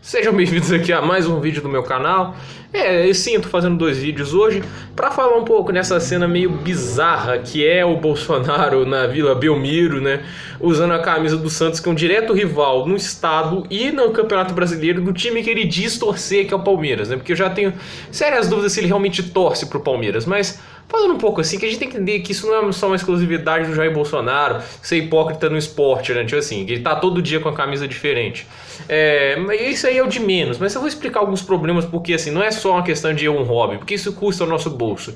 Sejam bem-vindos aqui a mais um vídeo do meu canal. Sim, eu tô fazendo 2 vídeos hoje para falar um pouco nessa cena meio bizarra que é o Bolsonaro na Vila Belmiro, né? Usando a camisa do Santos, que é um direto rival no estado e no Campeonato Brasileiro do time que ele diz torcer, que é o Palmeiras, né? Porque eu já tenho sérias dúvidas se ele realmente torce pro Palmeiras, mas falando um pouco assim, que a gente tem que entender que isso não é só uma exclusividade do Jair Bolsonaro ser hipócrita no esporte, né? Tipo assim, que ele tá todo dia com a camisa diferente. Isso aí é o de menos, mas eu vou explicar alguns problemas, porque assim, não é só uma questão de um hobby, porque isso custa o nosso bolso.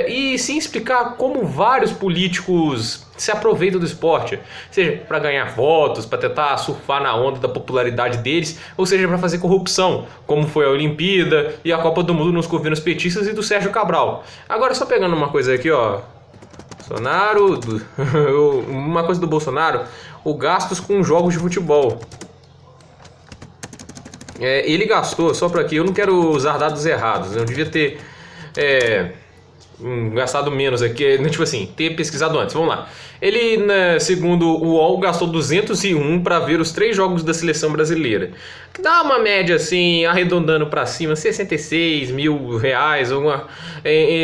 E sim explicar como vários políticos se aproveitam do esporte, seja para ganhar votos, para tentar surfar na onda da popularidade deles, ou seja para fazer corrupção, como foi a Olimpíada e a Copa do Mundo nos governos petistas e do Sérgio Cabral. Agora só pegando uma coisa aqui, ó, Bolsonaro, uma coisa do Bolsonaro, o gastos com jogos de futebol. Ele gastou, só para aqui, eu não quero usar dados errados, eu devia ter gastado menos aqui, tipo assim, ter pesquisado antes. Vamos lá. Ele, né, segundo o UOL, gastou 201 para ver os 3 jogos da seleção brasileira. Que dá uma média assim, arredondando para cima, 66 mil reais,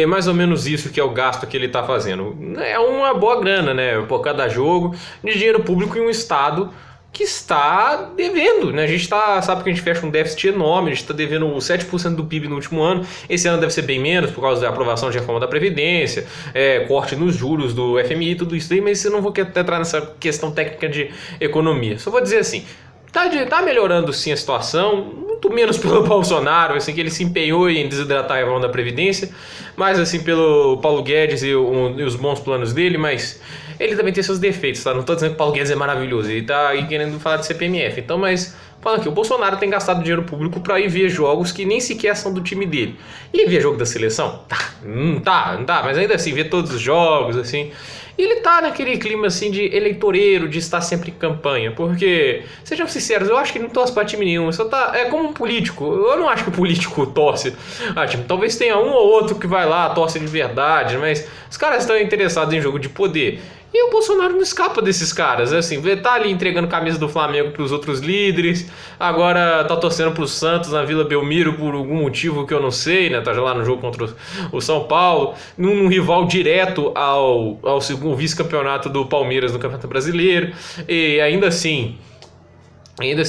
mais ou menos isso que é o gasto que ele tá fazendo. É uma boa grana, né, por cada jogo, de dinheiro público em um estado que está devendo, né? A gente sabe que a gente fecha um déficit enorme, a gente está devendo 7% do PIB no último ano. Esse ano deve ser bem menos por causa da aprovação de reforma da Previdência, corte nos juros do FMI, tudo isso aí, mas eu não vou entrar nessa questão técnica de economia. Só vou dizer assim, tá melhorando sim a situação, muito menos pelo Bolsonaro, assim, que ele se empenhou em desidratar a reforma da Previdência, mas assim pelo Paulo Guedes e os bons planos dele, mas ele também tem seus defeitos, tá? Não tô dizendo que o Paulo Guedes é maravilhoso, ele tá aí querendo falar de CPMF. Então, mas falando aqui, o Bolsonaro tem gastado dinheiro público pra ir ver jogos que nem sequer são do time dele. E ver jogo da seleção? Tá, mas ainda assim, ver todos os jogos, assim. E ele tá naquele clima assim de eleitoreiro, de estar sempre em campanha, porque, sejamos sinceros, eu acho que ele não torce pra time nenhum, só tá, como um político, eu não acho que o político torce a time, talvez tenha um ou outro que vai lá, torce de verdade, mas os caras estão interessados em jogo de poder. E o Bolsonaro não escapa desses caras, assim, tá ali entregando camisa do Flamengo pros outros líderes, agora tá torcendo pro Santos na Vila Belmiro por algum motivo que eu não sei, né, tá lá no jogo contra o São Paulo, num rival direto ao segundo vice-campeonato do Palmeiras no Campeonato Brasileiro, e ainda assim,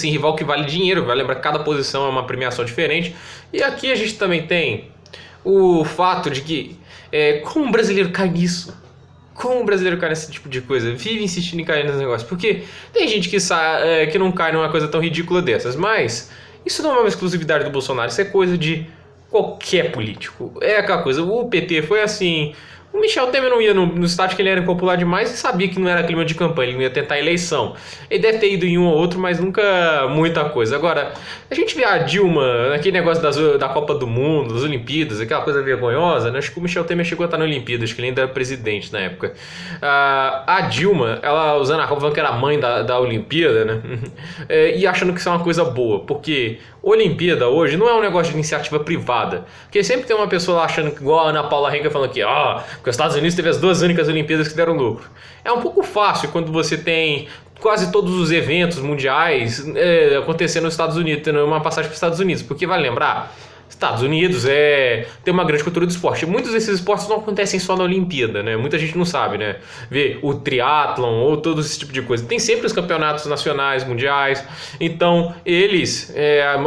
rival que vale dinheiro, vai lembrar que cada posição é uma premiação diferente, e aqui a gente também tem o fato de que, como um brasileiro cai nisso? Como o brasileiro cai nesse tipo de coisa? Vive insistindo em cair nesse negócio. Porque tem gente que não cai numa coisa tão ridícula dessas. Mas isso não é uma exclusividade do Bolsonaro. Isso é coisa de qualquer político. É aquela coisa. O PT foi assim. O Michel Temer não ia no estádio que ele era impopular demais e sabia que não era clima de campanha, ele não ia tentar a eleição. Ele deve ter ido em um ou outro, mas nunca muita coisa. Agora, a gente vê a Dilma naquele negócio da Copa do Mundo, das Olimpíadas, aquela coisa vergonhosa, né? Acho que o Michel Temer chegou a estar na Olimpíada, acho que ele ainda era presidente na época. A Dilma, ela usando a roupa, falando que era mãe da Olimpíada, né? E achando que isso é uma coisa boa, porque Olimpíada hoje não é um negócio de iniciativa privada. Porque sempre tem uma pessoa lá achando que, igual a Ana Paula Henkel falando que, porque os Estados Unidos teve as 2 únicas Olimpíadas que deram lucro. É um pouco fácil quando você tem quase todos os eventos mundiais acontecendo nos Estados Unidos, tendo uma passagem para os Estados Unidos, porque vale lembrar, Estados Unidos tem uma grande cultura do esporte. Muitos desses esportes não acontecem só na Olimpíada, né? Muita gente não sabe, né? Vê o triatlon ou todo esse tipo de coisa. Tem sempre os campeonatos nacionais, mundiais. Então, eles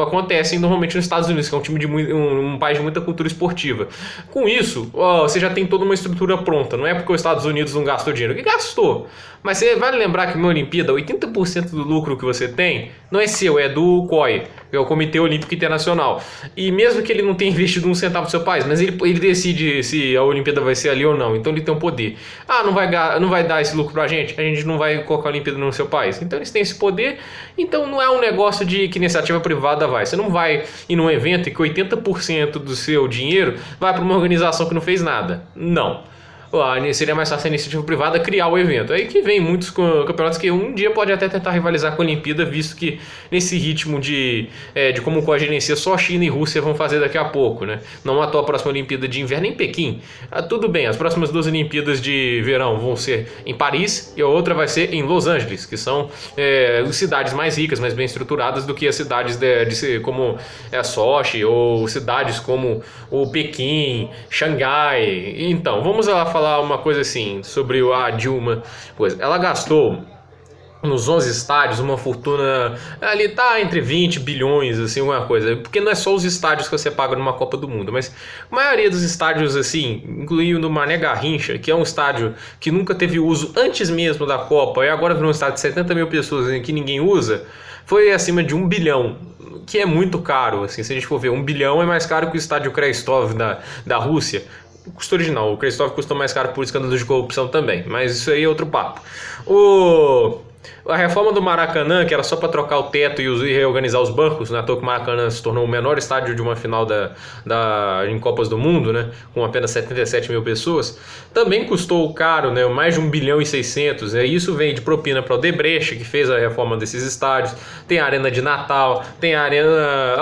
acontecem normalmente nos Estados Unidos, que é um país de muita cultura esportiva. Com isso, você já tem toda uma estrutura pronta. Não é porque os Estados Unidos não gastou dinheiro. Que gastou? Mas você vale lembrar que na Olimpíada, 80% do lucro que você tem não é seu, é do COI, que é o Comitê Olímpico Internacional. E mesmo que ele não tenha investido um centavo do seu país, mas ele decide se a Olimpíada vai ser ali ou não. Então ele tem um poder. Não vai dar esse lucro pra gente? A gente não vai colocar a Olimpíada no seu país. Então eles têm esse poder. Então não é um negócio de que iniciativa privada vai. Você não vai ir num evento e que 80% do seu dinheiro vai para uma organização que não fez nada. Não. Seria mais fácil a iniciativa privada criar o evento. Aí que vem muitos campeonatos que um dia pode até tentar rivalizar com a Olimpíada, visto que nesse ritmo de como cogerencia só China e Rússia vão fazer daqui a pouco, né? Não à toa a próxima Olimpíada de Inverno em Pequim. Tudo bem, as próximas duas Olimpíadas de Verão vão ser em Paris e a outra vai ser em Los Angeles, que são cidades mais ricas, mais bem estruturadas do que as cidades como Sochi ou cidades como o Pequim, Xangai. Então, vamos lá falar uma coisa assim sobre a Dilma. Ela gastou nos 11 estádios uma fortuna ali tá entre 20 bilhões, assim, alguma coisa, porque não é só os estádios que você paga numa Copa do Mundo, mas a maioria dos estádios, assim, incluindo o Mané Garrincha, que é um estádio que nunca teve uso antes mesmo da Copa e agora virou um estádio de 70 mil pessoas em que ninguém usa, foi acima de 1 bilhão, que é muito caro, assim, se a gente for ver, 1 bilhão é mais caro que o estádio Krestov da Rússia. O custo original, o Krestov custou mais caro por escândalos de corrupção também, mas isso aí é outro papo. A reforma do Maracanã, que era só para trocar o teto e reorganizar os bancos, né? À toa que o Maracanã se tornou o menor estádio de uma final em Copas do Mundo, né? Com apenas 77 mil pessoas, também custou caro, né? Mais de 1 bilhão e 600. Isso vem de propina para o Odebrecht, que fez a reforma desses estádios. Tem a Arena de Natal, tem a Arena...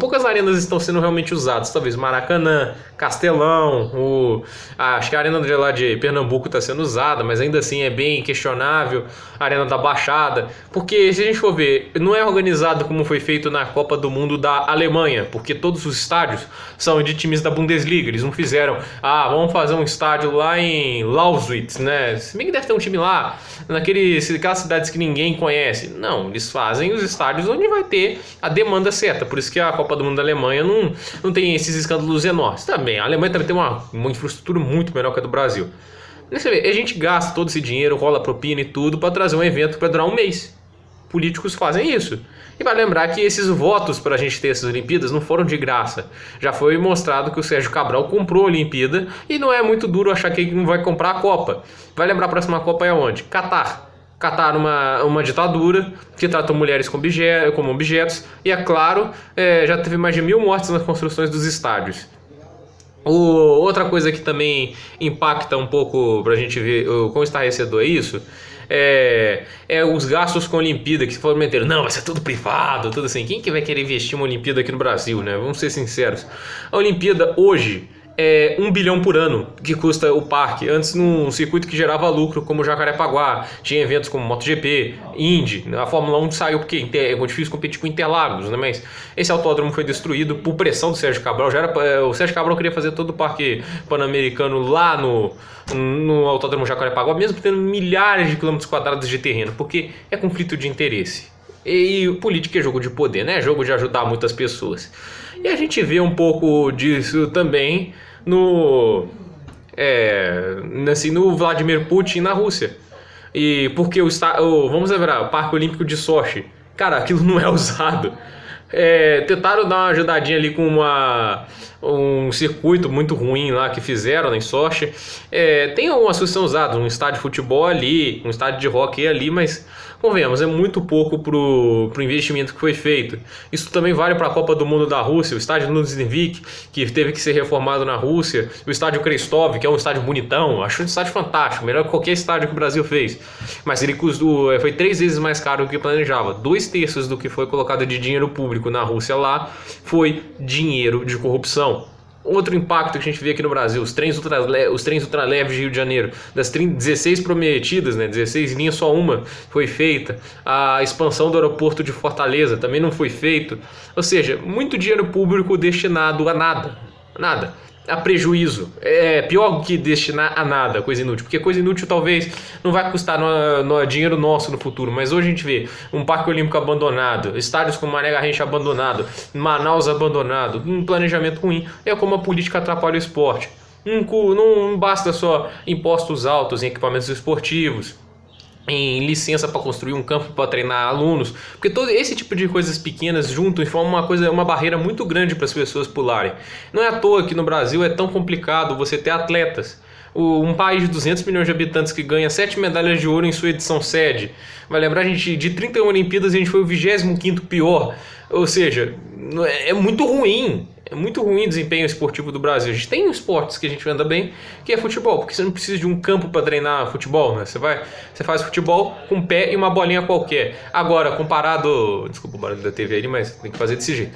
poucas arenas estão sendo realmente usadas, talvez Maracanã, Castelão, acho que a Arena lá de Pernambuco está sendo usada, mas ainda assim é bem questionável. A Arena da Baixada, porque se a gente for ver, não é organizado como foi feito na Copa do Mundo da Alemanha, porque todos os estádios são de times da Bundesliga, eles não fizeram, vamos fazer um estádio lá em Lausitz, né, se bem que deve ter um time lá, aquelas cidades que ninguém conhece, não, eles fazem os estádios onde vai ter a demanda certa, por isso que a Copa do Mundo da Alemanha não tem esses escândalos enormes. Também, a Alemanha também tem uma infraestrutura muito melhor que a do Brasil. A gente gasta todo esse dinheiro, rola propina e tudo para trazer um evento para durar um mês. Políticos fazem isso. E vai lembrar que esses votos para a gente ter essas Olimpíadas não foram de graça. Já foi mostrado que o Sérgio Cabral comprou a Olimpíada e não é muito duro achar que ele não vai comprar a Copa. Vai lembrar a próxima Copa é onde? Catar. Catar uma ditadura que trata mulheres como objetos e, é claro, já teve mais de 1.000 mortes nas construções dos estádios. Outra coisa que também impacta um pouco pra gente ver o quão estarrecedor é isso, é os gastos com a Olimpíada, que foram meter, não, vai ser tudo privado, tudo assim. Quem que vai querer investir uma Olimpíada aqui no Brasil, né? Vamos ser sinceros. A Olimpíada hoje é 1 bilhão por ano que custa o parque. Antes, num circuito que gerava lucro, como o Jacarepaguá, tinha eventos como MotoGP, Indy. A Fórmula 1 saiu porque é difícil competir com Interlagos, né? Mas esse autódromo foi destruído por pressão do Sérgio Cabral. O Sérgio Cabral queria fazer todo o parque pan-americano lá no autódromo Jacarepaguá, mesmo tendo milhares de quilômetros quadrados de terreno, porque é conflito de interesse. E política é jogo de poder, né? Jogo de ajudar muitas pessoas. E a gente vê um pouco disso também no Vladimir Putin na Rússia. E porque vamos lembrar, o Parque Olímpico de Sochi, cara, aquilo não é usado. Tentaram dar uma ajudadinha ali com um circuito muito ruim lá que fizeram em Sochi. Tem algumas coisas que são usadas, um estádio de futebol ali, um estádio de hóquei ali, mas convenhamos, é muito pouco pro investimento que foi feito. Isso também vale para a Copa do Mundo da Rússia, o estádio Luzhniki, que teve que ser reformado na Rússia, o estádio Krestov, que é um estádio bonitão, acho um estádio fantástico, melhor que qualquer estádio que o Brasil fez, mas ele foi 3 vezes mais caro do que planejava. 2/3 do que foi colocado de dinheiro público na Rússia lá foi dinheiro de corrupção. Outro impacto que a gente vê aqui no Brasil, os trens ultraleves de Rio de Janeiro, das 16 prometidas, né, 16 linhas, só uma foi feita. A expansão do aeroporto de Fortaleza também não foi feito. Ou seja, muito dinheiro público destinado a nada. A prejuízo. É pior que destinar a nada, coisa inútil. Porque coisa inútil talvez não vai custar no dinheiro nosso no futuro. Mas hoje a gente vê um Parque Olímpico abandonado, estádios como Mané Garrincha abandonado, Manaus abandonado, um planejamento ruim. É como a política atrapalha o esporte. Não basta só impostos altos em equipamentos esportivos, em licença para construir um campo para treinar alunos, porque todo esse tipo de coisas pequenas juntam e formam uma barreira muito grande para as pessoas pularem. Não é à toa que no Brasil é tão complicado você ter atletas. Um país de 200 milhões de habitantes que ganha 7 medalhas de ouro em sua edição sede. Vai lembrar, a gente, de 31 Olimpíadas, a gente foi o 25º pior. Ou seja, é muito ruim. É muito ruim o desempenho esportivo do Brasil. A gente tem esportes que a gente anda bem, que é futebol, porque você não precisa de um campo para treinar futebol, né? Você faz futebol com um pé e uma bolinha qualquer. Agora, comparado, desculpa o barulho da TV ali, mas tem que fazer desse jeito.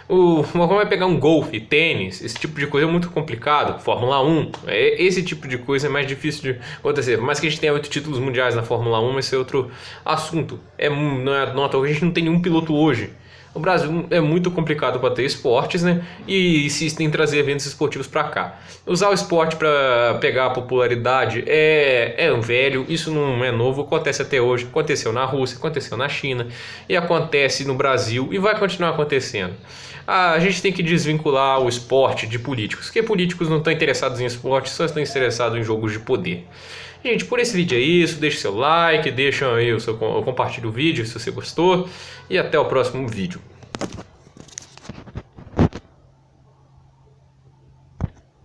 Como vai pegar um golfe, tênis, esse tipo de coisa é muito complicado. Fórmula 1, esse tipo de coisa é mais difícil de acontecer. Por mais que a gente tenha 8 títulos mundiais na Fórmula 1, esse é outro assunto. Não à toa que a gente não tem nenhum piloto hoje. O Brasil é muito complicado para ter esportes, né? E insistem em trazer eventos esportivos para cá. Usar o esporte para pegar a popularidade é um velho, isso não é novo, acontece até hoje. Aconteceu na Rússia, aconteceu na China e acontece no Brasil e vai continuar acontecendo. A gente tem que desvincular o esporte de políticos, porque políticos não estão interessados em esporte, só estão interessados em jogos de poder. Gente, por esse vídeo é isso, deixe seu like, compartilhe o vídeo se você gostou e até o próximo vídeo.